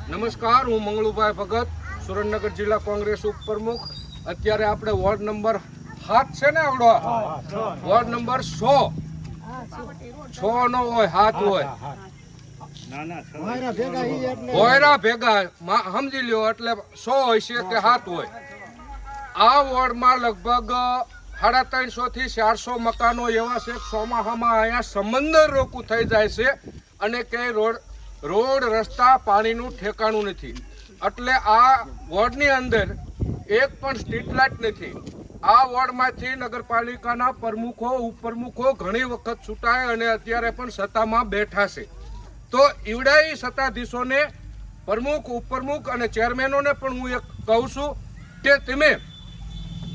નમસ્કાર, હું મંગળુભાઈ ભગત, સુરેન્દ્રનગર જિલ્લા કોંગ્રેસ ઉપપ્રમુખ. અત્યારે આપણે વોર્ડ નંબર 7 છે ને, આવડો વોર્ડ નંબર 100 નો હોય, 7 હોય, ભોયરા ભેગા સમજી લ્યો, એટલે 100 હોય છે કે 7 હોય. આ વોર્ડમાં લગભગ 350 થી 400 મકાનો એવા છે. ચોમાસામાં અહીંયા સમંદર રોકું થઈ જાય છે અને ક્યાંય રોડ રસ્તા પાણીનું ઠેકાણું નથી. એટલે આ વોર્ડની અંદર એક પણ સ્ટ્રીટ લાઇટ નથી. આ વોર્ડમાંથી નગરપાલિકાના પ્રમુખો ઉપપ્રમુખો ઘણી વખત છૂટાય અને અત્યારે પણ સત્તામાં બેઠા છે. તો ઈવડાઈ સત્તાધીશોને, પ્રમુખ ઉપપ્રમુખ અને ચેરમેનોને પણ હું એક કહું છું કે તમે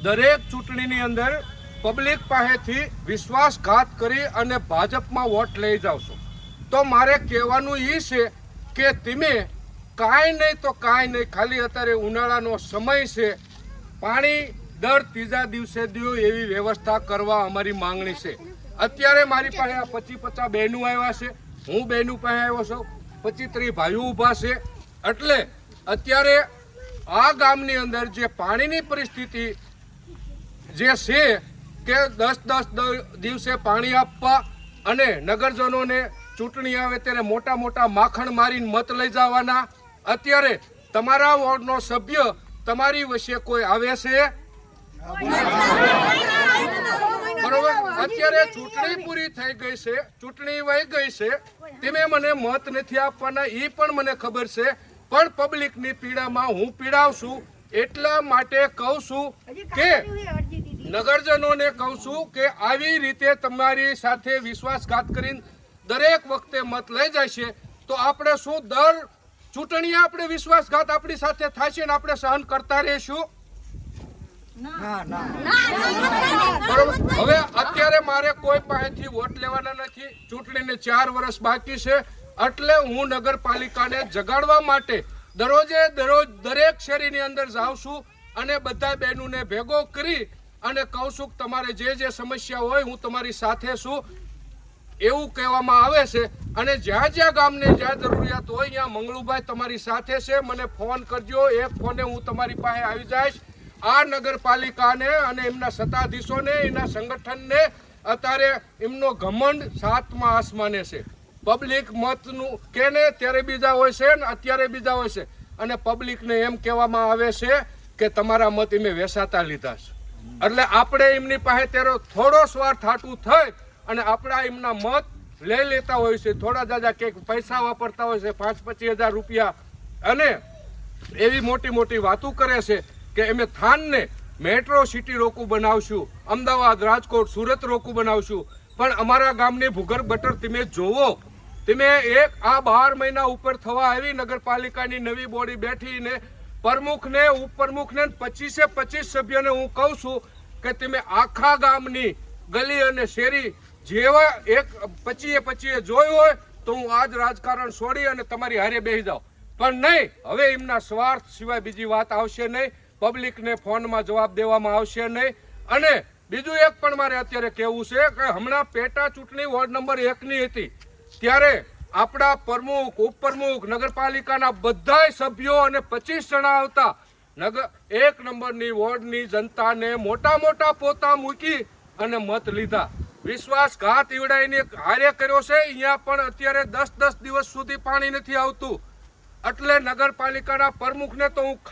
દરેક ચૂંટણીની અંદર પબ્લિક પાસેથી વિશ્વાસઘાત કરી અને ભાજપમાં વોટ લઈ જાવ છો. તો મારે કહેવાનું એ છે કે તમે કાંઈ નહીં તો કાંઈ નહીં, ખાલી અત્યારે ઉનાળાનો સમય છે, પાણી દર 3જા દિવસે દો એવી વ્યવસ્થા કરવા અમારી માંગણી છે. અત્યારે મારી પાસે 25-50 બહેનો આવ્યા છે, હું બહેનો પાસે આવ્યો છું, 25-30 ભાઈઓ ઊભા છે. એટલે અત્યારે આ ગામની અંદર જે પાણીની પરિસ્થિતિ જે છે કે 10 દિવસે પાણી આપવા અને નગરજનોને ચૂંટણી આવે ત્યારે મોટા મોટા માખણ મારીને મત લઈ જવાના. અત્યારે તમારા વોર્ડનો સભ્ય તમારી વચ્ચે કોઈ આવે છે? બરોબર. અત્યારે ચૂંટણી પૂરી થઈ ગઈ છે, ચૂંટણી વહી ગઈ છે, તમે મને મત નથી આપવાના એ પણ મને ખબર છે, પણ પબ્લિકની પીડામાં હું પીડાવશું. એટલા માટે કહું છું કે નગરજનોને કહું છું કે આવી રીતે તમારી સાથે વિશ્વાસઘાત કરીને દરેક વખતે મત લઈ જાય છે તો આપણે શું દર ચૂંટણીએ આપણે વિશ્વાસઘાત આપણી સાથે થશે ને આપણે સહન કરતા રહીશું? બરોબર. હવે અત્યારે મારે કોઈ પાસેથી વોટ લેવાના નથી. ચૂંટણીને 4 વર્ષ બાકી છે. એટલે હું નગરપાલિકાને જગાડવા માટે દરરોજ દરેક શેરીની અંદર જાઉં છું અને બધા બહેનોને ભેગો કરી અને કહું છું કે તમારે જે સમસ્યા હોય હું તમારી સાથે છું એવું કહેવામાં આવે છે. અને જ્યાં ગામને જ્યાં જરૂરિયાત હોય ત્યાં મંગળુભાઈ તમારી સાથે છે, મને ફોન કરજો, એક ફોને હું તમારી પાસે આવી જઈશ. આ નગરપાલિકાને અને એમના સત્તાધીશોને, એના સંગઠનને અત્યારે એમનો ઘમંડ 7મા આસમાને છે. પબ્લિક મતનું કે ને ત્યારે બીજા હોય છે ને અત્યારે બીજા હોય છે. અને પબ્લિકને એમ કહેવામાં આવે છે કે તમારા મત એમે વેસાતા લીધા છે. એટલે આપણે એમની પાસે ત્યારે થોડો સ્વાર્થ હાટું થઈ અને આપણા એમના મત લઈ લેતા હોય છે. થોડા જાજા કંઈક પૈસા વાપરતા હોય છે, 5-25 હજાર રૂપિયા, અને એવી મોટી મોટી વાતો કરે છે કે અમે થાનને મેટ્રો સિટી રોકું બનાવશું, અમદાવાદ, રાજકોટ, સુરત રોકું બનાવશું. પણ અમારા ગામની ભૂગર્ભ ગટર તમે જોવો. તમે આ 12 મહિના ઉપર થવા આવી નગરપાલિકાની નવી બોડી બેઠીને પ્રમુખને ઉપપ્રમુખને 25 સભ્યોને હું કહું છું કે તમે આખા ગામની ગલી અને શેરી જેવા એક 25 જોયું હોય તો હું આજ રાજકારણ છોડી અને તમારી હારે બેસી જાઉં. પણ નહીં, હવે એમના સ્વાર્થ સિવાય બીજી વાત આવશે નહીં. પબ્લિકને ફોનમાં જવાબ દેવામાં આવશે નહીં. અને બીજું એક પણ મારે અત્યારે કહેવું છે કે હમણાં પેટા ચૂંટણી વોર્ડ નંબર 1ની હતી ત્યારે આપણા પ્રમુખ ઉપપ્રમુખ નગરપાલિકાના બધા સભ્યો અને 25 જણા આવતા 1 નંબરની વોર્ડની જનતાને મોટા પોતા મૂકી અને મત લીધા. વિશ્વાસઘાત ઈવડાઈને હારે કર્યો છે. અહીંયા પણ અત્યારે 10 દિવસ સુધી પાણી નથી આવતું. એટલે નગરપાલિકાના પ્રમુખને તો હું